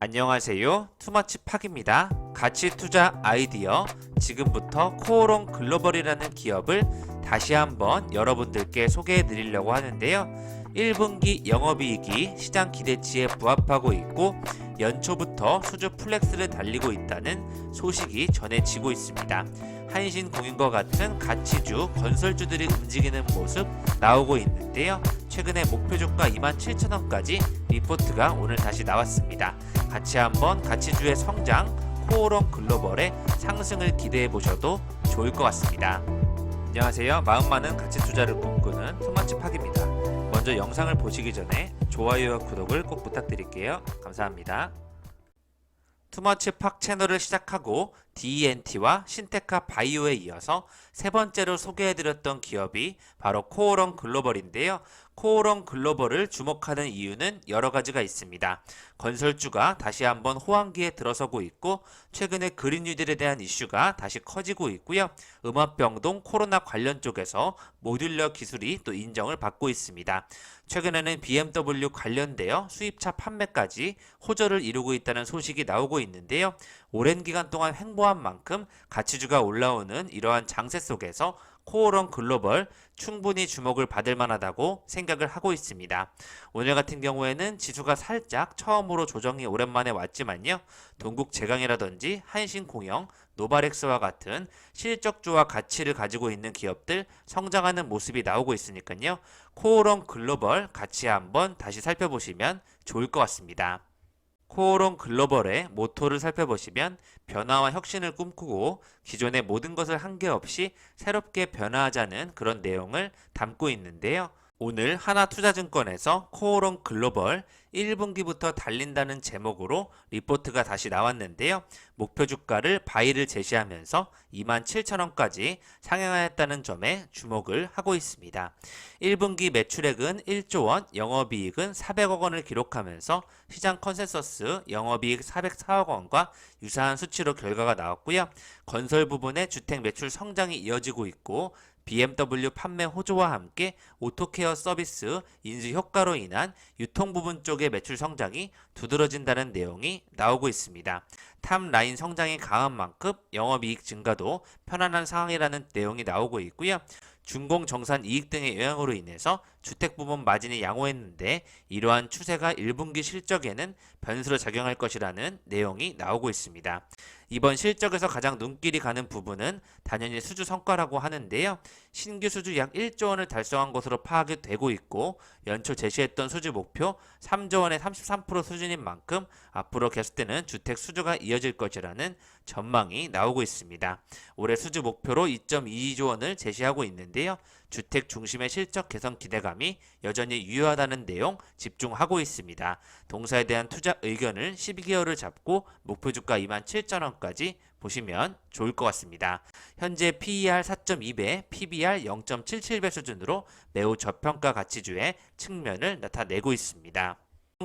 안녕하세요. 투머치팍입니다. 가치 투자 아이디어 지금부터 코오롱 글로벌이라는 기업을 다시 한번 여러분들께 소개해 드리려고 하는데요. 1분기 영업이익이 시장 기대치에 부합하고 있고 연초부터 수주 플렉스를 달리고 있다는 소식이 전해지고 있습니다. 한신공인과 같은 가치주, 건설주들이 움직이는 모습 나오고 있는데요. 최근에 목표주가 27,000원까지 리포트가 오늘 다시 나왔습니다. 같이 한번 가치주의 성장, 코오롱 글로벌의 상승을 기대해 보셔도 좋을 것 같습니다. 안녕하세요. 마음 많은 가치 투자를 꿈꾸는 투머치팍입니다. 먼저 영상을 보시기 전에 좋아요와 구독을 꼭 부탁드릴게요. 감사합니다. 투머치팍 채널을 시작하고 DENT와 신테카 바이오에 이어서 세 번째로 소개해드렸던 기업이 바로 코오롱 글로벌인데요. 코오롱 글로벌을 주목하는 이유는 여러 가지가 있습니다. 건설주가 다시 한번 호황기에 들어서고 있고 최근에 그린뉴딜에 대한 이슈가 다시 커지고 있고요. 음압병동 코로나 관련 쪽에서 모듈러 기술이 또 인정을 받고 있습니다. 최근에는 BMW 관련되어 수입차 판매까지 호조를 이루고 있다는 소식이 나오고 있는데요. 오랜 기간 동안 횡보한 만큼 가치주가 올라오는 이러한 장세 속에서 코오롱 글로벌 충분히 주목을 받을 만하다고 생각을 하고 있습니다. 오늘 같은 경우에는 지수가 살짝 처음으로 조정이 오랜만에 왔지만요. 동국제강이라든지 한신공영, 노바렉스와 같은 실적주와 가치를 가지고 있는 기업들 성장하는 모습이 나오고 있으니까요. 코오롱 글로벌 같이 한번 다시 살펴보시면 좋을 것 같습니다. 코오롱 글로벌의 모토를 살펴보시면 변화와 혁신을 꿈꾸고 기존의 모든 것을 한계없이 새롭게 변화하자는 그런 내용을 담고 있는데요. 오늘 하나투자증권에서 코오롱 글로벌 1분기부터 달린다는 제목으로 리포트가 다시 나왔는데요. 목표 주가를 바이를 제시하면서 27,000원까지 상향하였다는 점에 주목을 하고 있습니다. 1분기 매출액은 1조 원, 영업이익은 400억 원을 기록하면서 시장 컨센서스 영업이익 404억 원과 유사한 수치로 결과가 나왔고요. 건설 부분의 주택 매출 성장이 이어지고 있고 BMW 판매 호조와 함께 오토케어 서비스 인수 효과로 인한 유통 부분 쪽의 매출 성장이 두드러진다는 내용이 나오고 있습니다. 탑라인 성장이 강한 만큼 영업이익 증가도 편안한 상황이라는 내용이 나오고 있고요. 준공 정산 이익 등의 영향으로 인해서 주택 부문 마진이 양호했는데 이러한 추세가 1분기 실적에는 변수로 작용할 것이라는 내용이 나오고 있습니다. 이번 실적에서 가장 눈길이 가는 부분은 당연히 수주 성과라고 하는데요. 신규 수주 약 1조 원을 달성한 것으로 파악이 되고 있고 연초 제시했던 수주 목표 3조 원의 33% 수준인 만큼 앞으로 계속되는 주택 수주가 이어질 것이라는 전망이 나오고 있습니다. 올해 수주 목표로 2.22조 원을 제시하고 있는데요. 주택 중심의 실적 개선 기대감이 여전히 유효하다는 내용 집중하고 있습니다. 동사에 대한 투자 의견을 12개월을 잡고 목표 주가 27,000원까지 보시면 좋을 것 같습니다. 현재 PER 4.2배, PBR 0.77배 수준으로 매우 저평가 가치주의 측면을 나타내고 있습니다.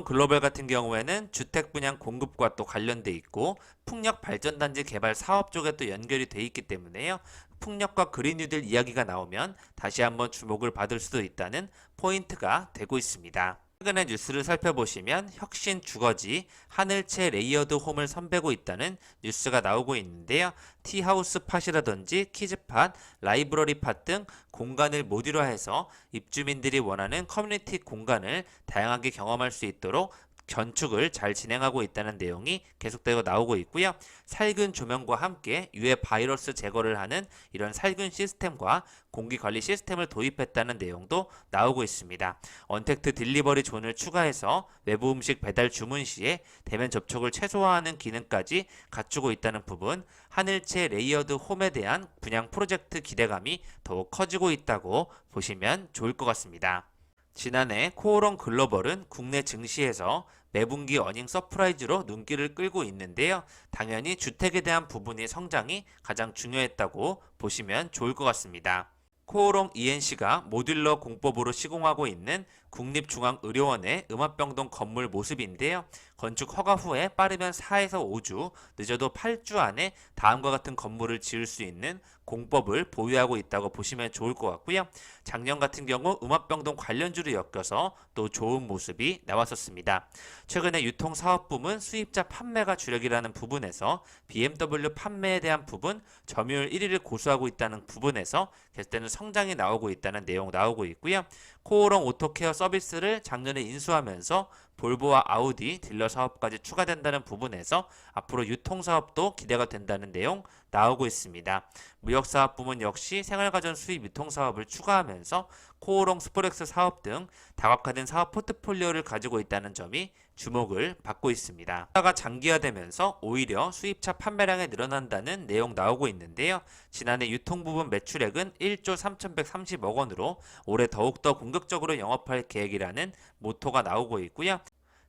글로벌 같은 경우에는 주택 분양 공급과 또 관련돼 있고 풍력 발전단지 개발 사업 쪽에 또 연결이 돼 있기 때문에요. 풍력과 그린뉴딜 이야기가 나오면 다시 한번 주목을 받을 수도 있다는 포인트가 되고 있습니다. 최근의 뉴스를 살펴보시면 혁신 주거지 하늘채 레이어드 홈을 선보이고 있다는 뉴스가 나오고 있는데요. 티하우스 팟이라든지 키즈팟, 라이브러리 팟 등 공간을 모듈화해서 입주민들이 원하는 커뮤니티 공간을 다양하게 경험할 수 있도록 건축을 잘 진행하고 있다는 내용이 계속되고 나오고 있고요. 살균 조명과 함께 유해 바이러스 제거를 하는 이런 살균 시스템과 공기관리 시스템을 도입했다는 내용도 나오고 있습니다. 언택트 딜리버리 존을 추가해서 외부 음식 배달 주문 시에 대면 접촉을 최소화하는 기능까지 갖추고 있다는 부분, 하늘채 레이어드 홈에 대한 분양 프로젝트 기대감이 더욱 커지고 있다고 보시면 좋을 것 같습니다. 지난해 코오롱 글로벌은 국내 증시에서 매분기 어닝 서프라이즈로 눈길을 끌고 있는데요. 당연히 주택에 대한 부분의 성장이 가장 중요했다고 보시면 좋을 것 같습니다. 코오롱 ENC가 모듈러 공법으로 시공하고 있는 국립중앙의료원의 음압병동 건물 모습인데요. 건축 허가 후에 빠르면 4에서 5주, 늦어도 8주 안에 다음과 같은 건물을 지을 수 있는 공법을 보유하고 있다고 보시면 좋을 것 같고요. 작년 같은 경우 음압병동 관련주로 엮여서 또 좋은 모습이 나왔었습니다. 최근에 유통사업부문 수입자 판매가 주력이라는 부분에서 BMW 판매에 대한 부분, 점유율 1위를 고수하고 있다는 부분에서 계속되는 성장이 나오고 있다는 내용 나오고 있고요. 코오롱 오토케어 서비스를 작년에 인수하면서 볼보와 아우디 딜러 사업까지 추가된다는 부분에서 앞으로 유통사업도 기대가 된다는 내용 나오고 있습니다. 무역사업 부문 역시 생활가전 수입 유통사업을 추가하면서 코오롱 스포렉스 사업 등 다각화된 사업 포트폴리오를 가지고 있다는 점이 주목을 받고 있습니다. 가 장기화되면서 오히려 수입차 판매량이 늘어난다는 내용 나오고 있는데요. 지난해 유통 부분 매출액은 1조 3,130억 원으로 올해 더욱더 공격적으로 영업할 계획이라는 모토가 나오고 있고요.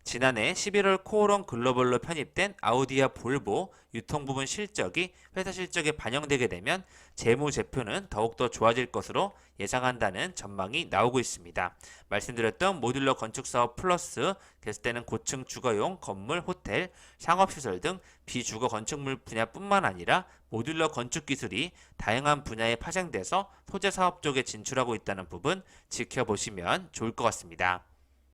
지난해 11월 코오롱 글로벌로 편입된 아우디와 볼보 유통 부분 실적이 회사 실적에 반영되게 되면 재무제표는 더욱더 좋아질 것으로 예상한다는 전망이 나오고 있습니다. 말씀드렸던 모듈러 건축사업 플러스 계속되는 고층 주거용 건물, 호텔, 상업시설 등 비주거 건축물 분야뿐만 아니라 모듈러 건축 기술이 다양한 분야에 파생돼서 소재 사업 쪽에 진출하고 있다는 부분 지켜보시면 좋을 것 같습니다.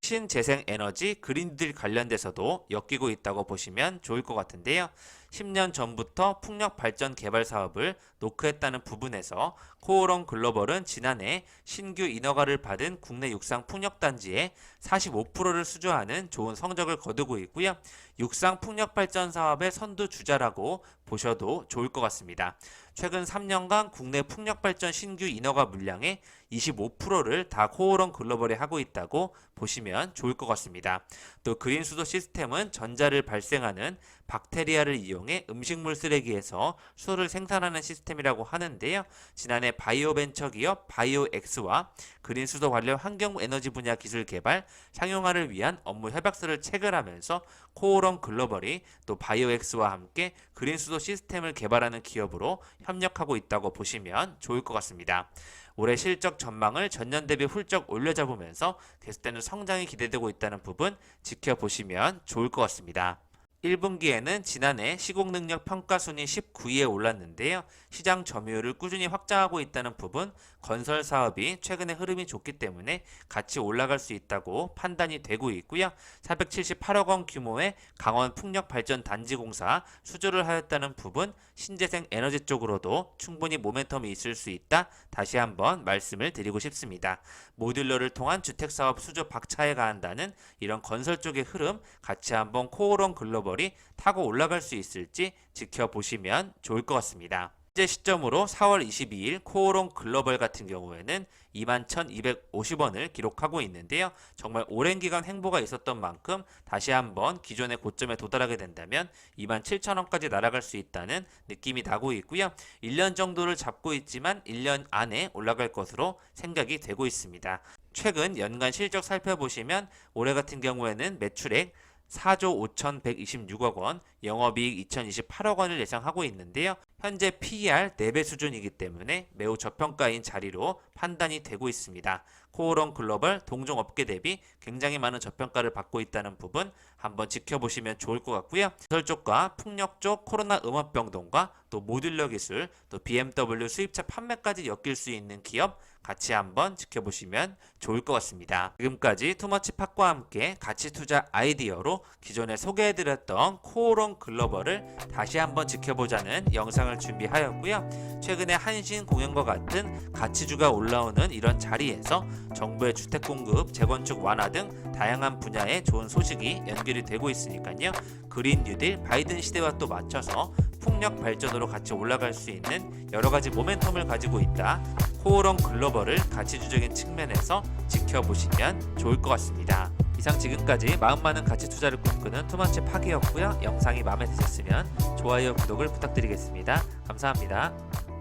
신재생에너지 그린딜 관련돼서도 엮이고 있다고 보시면 좋을 것 같은데요. 10년 전부터 풍력 발전 개발 사업을 노크했다는 부분에서 코오롱 글로벌은 지난해 신규 인허가를 받은 국내 육상 풍력 단지의 45%를 수주하는 좋은 성적을 거두고 있고요. 육상 풍력 발전 사업의 선두주자라고 보셔도 좋을 것 같습니다. 최근 3년간 국내 풍력 발전 신규 인허가 물량의 25%를 다 코오롱 글로벌이 하고 있다고 보시면 좋을 것 같습니다. 또 그린 수도 시스템은 전자를 발생하는 박테리아를 이용해 음식물 쓰레기에서 수소를 생산하는 시스템이라고 하는데요. 지난해 바이오 벤처 기업 바이오엑스와 그린 수도 관련 환경 에너지 분야 기술 개발, 상용화를 위한 업무 협약서를 체결하면서 코오롱 글로벌이 또 바이오엑스와 함께 그린 수도 시스템을 개발하는 기업으로 협력하고 있다고 보시면 좋을 것 같습니다. 올해 실적 전망을 전년 대비 훌쩍 올려잡으면서 계속되는 성장이 기대되고 있다는 부분 지켜보시면 좋을 것 같습니다. 1분기에는 지난해 시공능력 평가순위 19위에 올랐는데요. 시장 점유율을 꾸준히 확장하고 있다는 부분, 건설 사업이 최근에 흐름이 좋기 때문에 같이 올라갈 수 있다고 판단이 되고 있고요. 478억 원 규모의 강원 풍력발전단지 공사 수주를 하였다는 부분, 신재생 에너지 쪽으로도 충분히 모멘텀이 있을 수 있다. 다시 한번 말씀을 드리고 싶습니다. 모듈러를 통한 주택사업 수주 박차에 가한다는 이런 건설 쪽의 흐름 같이 한번 코오롱 글로벌이 타고 올라갈 수 있을지 지켜보시면 좋을 것 같습니다. 현재 시점으로 4월 22일 코오롱 글로벌 같은 경우에는 21,250원을 기록하고 있는데요. 정말 오랜 기간 행보가 있었던 만큼 다시 한번 기존의 고점에 도달하게 된다면 27,000원까지 날아갈 수 있다는 느낌이 나고 있고요. 1년 정도를 잡고 있지만 1년 안에 올라갈 것으로 생각이 되고 있습니다. 최근 연간 실적 살펴보시면 올해 같은 경우에는 매출액 4조 5,126억 원, 영업이익 2,028억 원을 예상하고 있는데요. 현재 PER 4배 수준이기 때문에 매우 저평가인 자리로 판단이 되고 있습니다. 코오롱 글로벌 동종 업계 대비 굉장히 많은 저평가를 받고 있다는 부분 한번 지켜보시면 좋을 것 같고요. 건설 쪽과 풍력 쪽 코로나 음압병동과 또 모듈러 기술, 또 BMW 수입차 판매까지 엮일 수 있는 기업 같이 한번 지켜보시면 좋을 것 같습니다. 지금까지 투머치팟과 함께 가치 투자 아이디어로 기존에 소개해드렸던 코오롱 글로벌을 다시 한번 지켜보자는 영상을 준비하였고요. 최근에 한신공연과 같은 가치주가 올라오는 이런 자리에서 정부의 주택 공급, 재건축 완화 등 다양한 분야의 좋은 소식이 연결이 되고 있으니까요. 그린 뉴딜, 바이든 시대와 또 맞춰서 풍력 발전으로 같이 올라갈 수 있는 여러 가지 모멘텀을 가지고 있다. 코오롱 글로벌을 가치주적인 측면에서 지켜보시면 좋을 것 같습니다. 이상 지금까지 마음 많은 가치 투자를 꿈꾸는 투머치 파기였고요. 영상이 마음에 드셨으면 좋아요, 구독을 부탁드리겠습니다. 감사합니다.